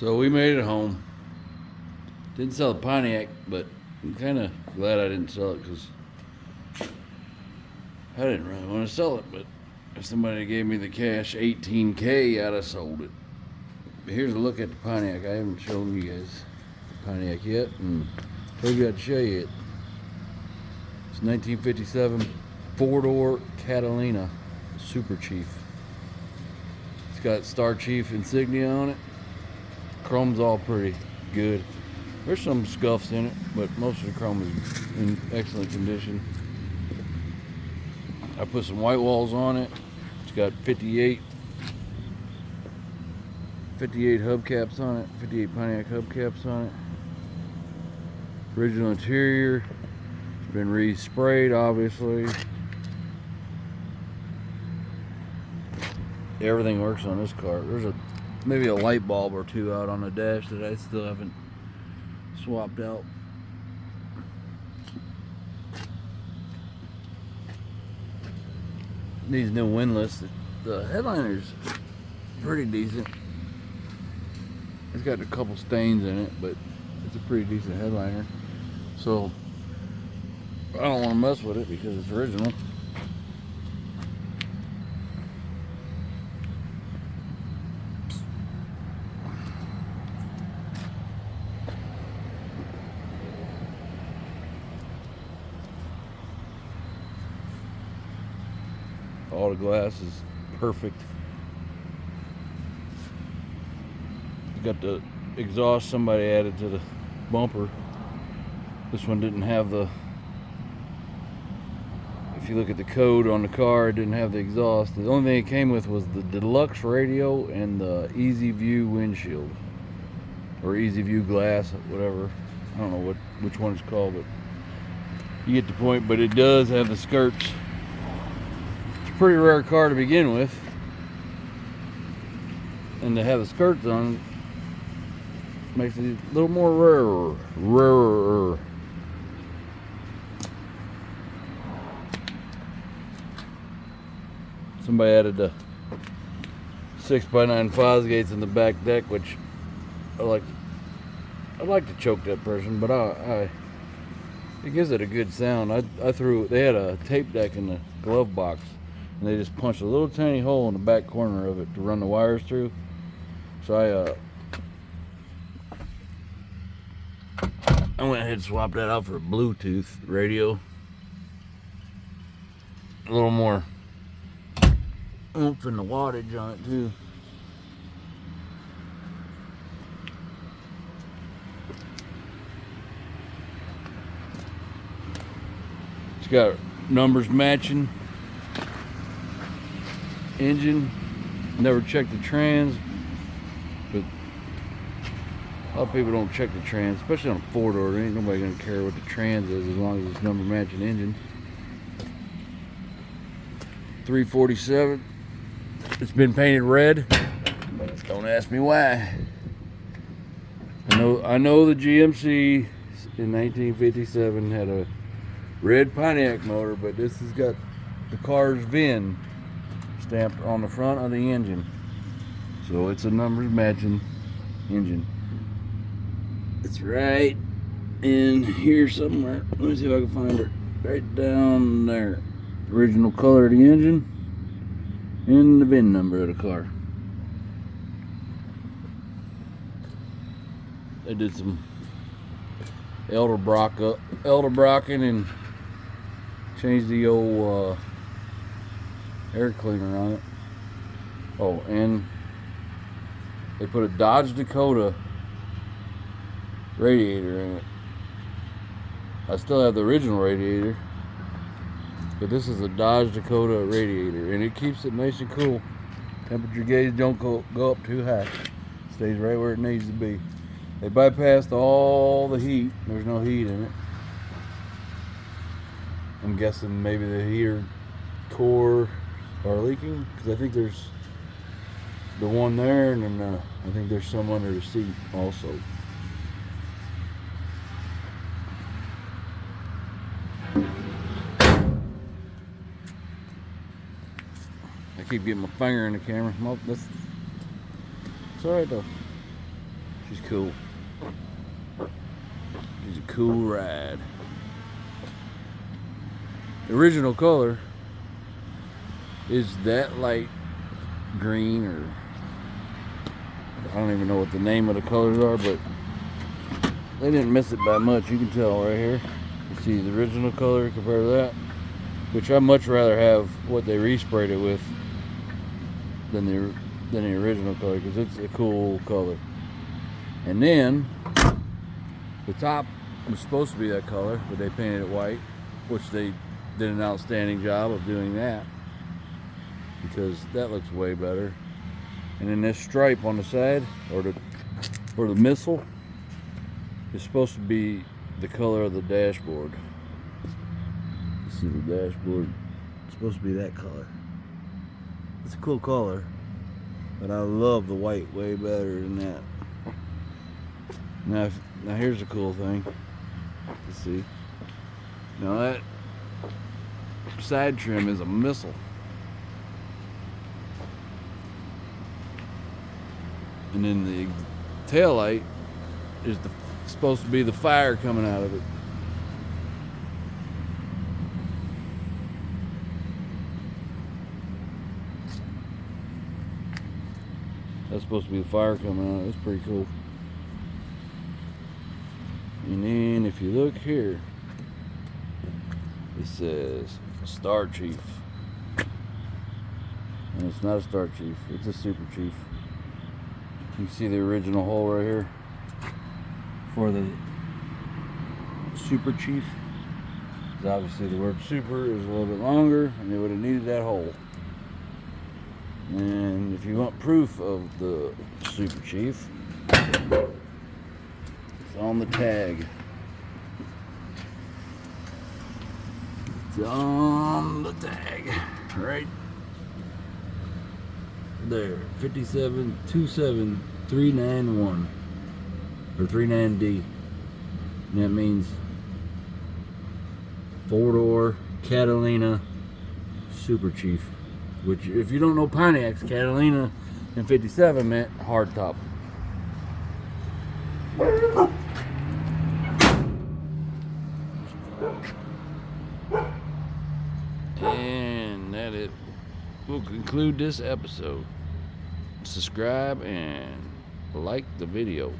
So we made it home. Didn't sell the Pontiac, but I'm kind of glad I didn't sell it because I didn't really want to sell it. But if somebody gave me the cash, $18K, I'd have sold it. But here's a look at the Pontiac. I haven't shown you guys the Pontiac yet, and told you I'd show you it. It's 1957 four-door Catalina Super Chief. It's got Star Chief insignia on it. Chrome's all pretty good. There's some scuffs in it, but most of the chrome is in excellent condition. I put some white walls on it. It's got 58 hubcaps on it, 58 Pontiac hubcaps on it. Original interior. It's been re-sprayed, obviously. Everything works on this car. There's maybe a light bulb or two out on the dash that I still haven't swapped out. Needs new windlass. The headliner's pretty decent. It's got a couple stains in it, but it's a pretty decent headliner. So I don't want to mess with it because it's original. All the glass is perfect. You got the exhaust somebody added to the bumper. This one didn't have the, if you look at the code on the car, it didn't have the exhaust. The only thing it came with was the deluxe radio and the Easy View windshield. Or Easy View glass, whatever. I don't know which one it's called, but you get the point. But it does have the skirts. Pretty rare car to begin with, and to have the skirts on makes it a little more rarer. Somebody added the 6x9 Fosgates in the back deck, which I'd like to choke that person, but it gives it a good sound. They had a tape deck in the glove box, and they just punched a little tiny hole in the back corner of it to run the wires through. So I went ahead and swapped that out for a Bluetooth radio. A little more oomph in the wattage on it too. It's got numbers matching. Engine, never checked the trans, but a lot of people don't check the trans, especially on a four-door. Ain't nobody gonna care what the trans is as long as it's number matching engine. 347. It's been painted red. Don't ask me why. I know the GMC in 1957 had a red Pontiac motor, but this has got the car's VIN stamped on the front of the engine, so it's a numbers matching engine. It's right in here somewhere. Let me see if I can find it. Right down there. Original color of the engine and the VIN number of the car. They did some Elderbrocken and changed the old air cleaner on it. Oh, and they put a Dodge Dakota radiator in it. I still have the original radiator, but this is a Dodge Dakota radiator, and it keeps it nice and cool. Temperature gauge don't go up too high. Stays right where it needs to be. They bypassed all the heat. There's no heat in it. I'm guessing maybe the heater core are leaking, because I think there's the one there, and then I think there's some under the seat also. I keep getting my finger in the camera. Well, it's alright though. She's cool. She's a cool ride. The original color is that light green, or I don't even know what the name of the colors are, but they didn't miss it by much. You can tell right here. You see the original color compared to that, which I'd much rather have what they resprayed it with than the original color, because it's a cool color. And then the top was supposed to be that color, but they painted it white, which they did an outstanding job of doing that, because that looks way better. And then this stripe on the side, or the missile, is supposed to be the color of the dashboard. You see the dashboard? It's supposed to be that color. It's a cool color, but I love the white way better than that. Now here's a cool thing. You see? Now that side trim is a missile. And then the tail light is supposed to be the fire coming out of it. That's supposed to be the fire coming out. That's pretty cool. And then if you look here, it says Star Chief. And it's not a Star Chief, it's a Super Chief. You can see the original hole right here for the Super Chief. Because obviously the word super is a little bit longer, and they would have needed that hole. And if you want proof of the Super Chief, it's on the tag. It's on the tag, right there. 5727391, or 39D. And that means 4-door Catalina Super Chief. Which, if you don't know Pontiacs, Catalina in 57 meant hardtop. And that it will conclude this episode. Subscribe and like the video.